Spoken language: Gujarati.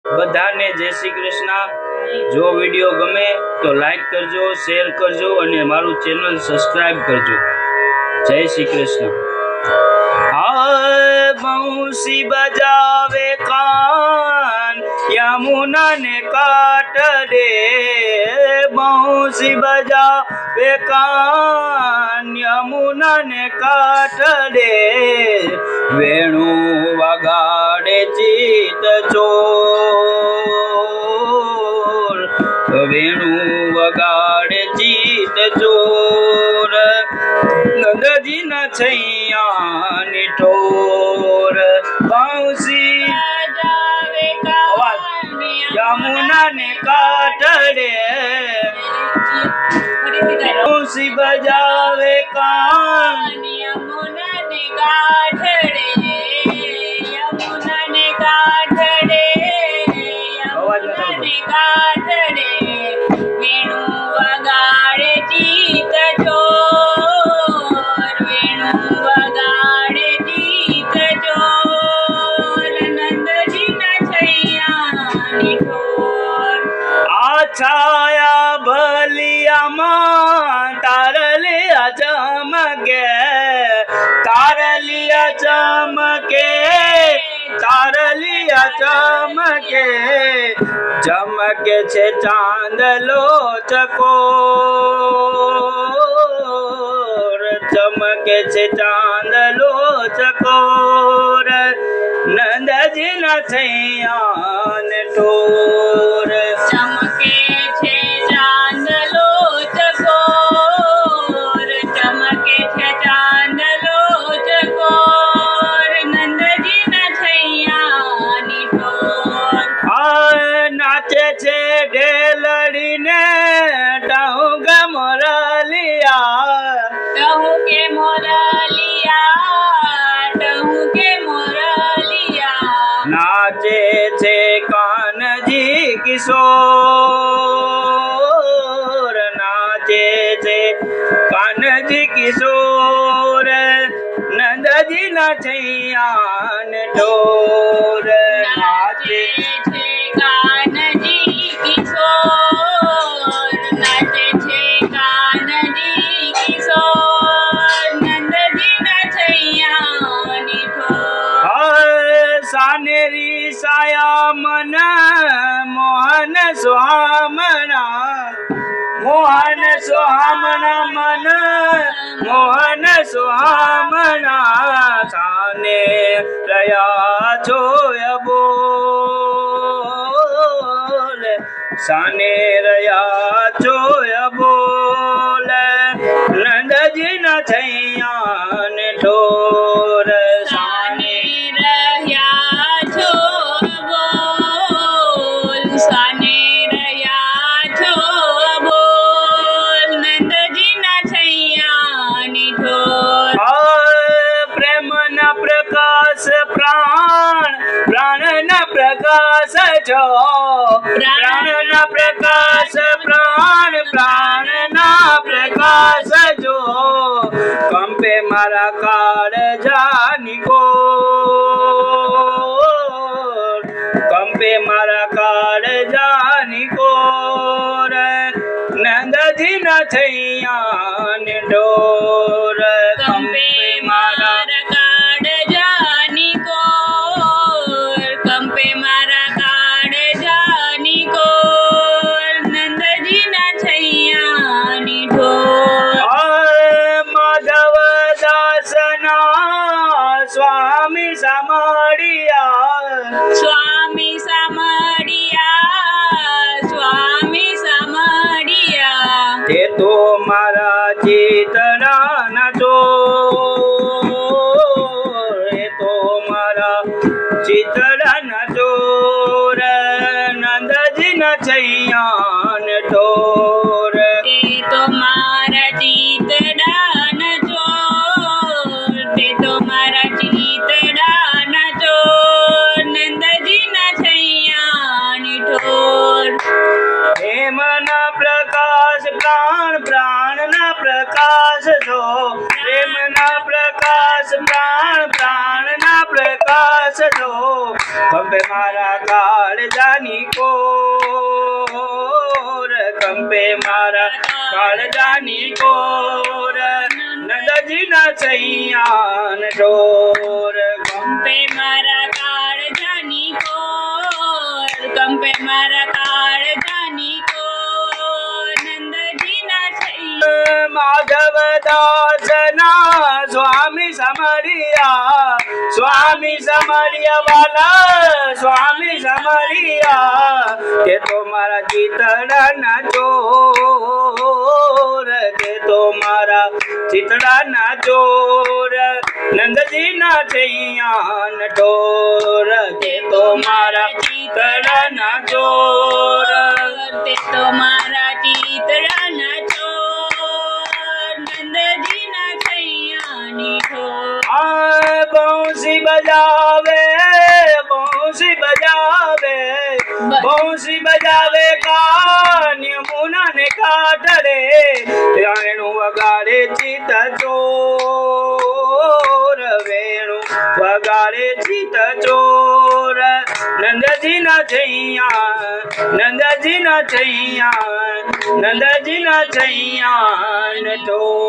બધાને જય શ્રી કૃષ્ણ। જો વિડીયો ગમે તો લાઈક કરજો, શેર કરજો અને મારું ચેનલ સબસ્ક્રાઇબ કરજો। જય શ્રી કૃષ્ણ। હાય બંસી બજાવે કાન યમુના ને કાંઠે, બંસી બજાવે કાન યમુના ને કાંઠે, વેણુ વગાડે ચિત ચોર, વેણુ વગાડે ચિત ચોર, નંદજી ના છૈયા ની ઠોર, બંસી બજાવે કાન યમુના ને કાંઠે, બંસી બજાવે કાન યમુના ને કાંઠે, યમુના ને કાંઠે, યમુના ને કાંઠે, વેણુ વગાડે ચિત ચોર, વેણુ વગાડે ચિત ચોર, નંદજી ના છૈયાની ઠોર। આ છાયા ભલિયામાં તારલિયા ચમકે, તારલિયા ચમકે, તારલિયા ચમકે, ચમકે છે ચાંદલો ચકોર, ચમકે છે ચાંદલો ચકોર, નંદજી ના છૈયા ને ઠોર, ચમકે છે ચાંદલો ચકોર, ચમકે છે ચાંદલો ચકોર, નંદજી ના છૈયાની ઠોર। આ નાચે છે ઢેલડીને ટાઉગ મોરલિયા, કહું કે મોરલિયા, કહું કે મોરલિયા, નાચે છે કાનજી કિશોર, નાચે છે કાનજી કિશોર, નંદજી ના છૈયા ને ઠોર, નાચે છે કાનજી કિશોર, નાચે છે કાનજી કિશોર, નંદજી ના છૈયાની ઠોર। હાય સાનેરી સાયા મન મોહન સુહામણા, મોહન સુહામણા મન મોહન સુહામણા, સાને રહ્યા છો બોલ, સાને રહ્યા છો બોલ, નંદજી ના છૈયા ને ઠોર, સાને રહ્યા છો બોલ, સાને રહ્યા છો બોલ, નંદજી ના છૈયાની ઠોર। પ્રેમ ના પ્રકાશ પ્રાણ, પ્રાણ ના પ્રકાશ છો, પ્રાણ ના પ્રકાશ પ્રાણ, પ્રાણ ના પ્રકાશ જો, કંપે મારા કાળજાની કોર, કંપે મારા કાળજાની કોર, નંદજી ના છૈયા ને ઠોર, કંપે મારા કાળજાની કોર, કંપે મારા કાળજાની કોર, નંદજી ના છૈયાની ઠોર। માધવ દાસ ના સ્વામી સામળિયા, સ્વામી સામળિયા, સ્વામી સામળિયા, તે તો મારા ચિતડા ના ચોર, એ તો મારા ચિતડા ના ચોર, નંદજી ના છૈયા ને ઠોર, તે તો મારા ચિતડાના ચોર, તે તો મારા ચિતડાના ચોર, નંદજી ના છૈયાની ઠોર। પ્રેમના પ્રકાશ પ્રાણ, પ્રાણ ના પ્રકાશ છો, પ્રેમના પ્રકાશ પ્રાણ, પ્રાણ ના પ્રકાશ જો કંપે મારા કાળજાની કોર કંપે મારા કાળજાની કોર નંદજીના ચૈયાન ઢોર કંપે મારા કાળજાની કોર કંપે મારા કાળજાની કોર નંદજીના છૈયા માધવ દાસના સ્વામી સમરિયા વાલા સ્વામી સમરિયા તે તો મારા ચિતડાના ચોર તે તો મારા ચિતડાના ચોર નંદજીના ચૈયાન ઢોર તે તો મારા ચિતડાના ચોર તે તો મારા ચિતડાના ચોર નંદજીના છૈયાની ઠોર આ બંસી બજાવે કાન્ય મુનાને કાટરે વેણું વગાડે ચિત ચોર વેણું વગાડે ચિત ચોર નંદજીના ચૈયા ઢોર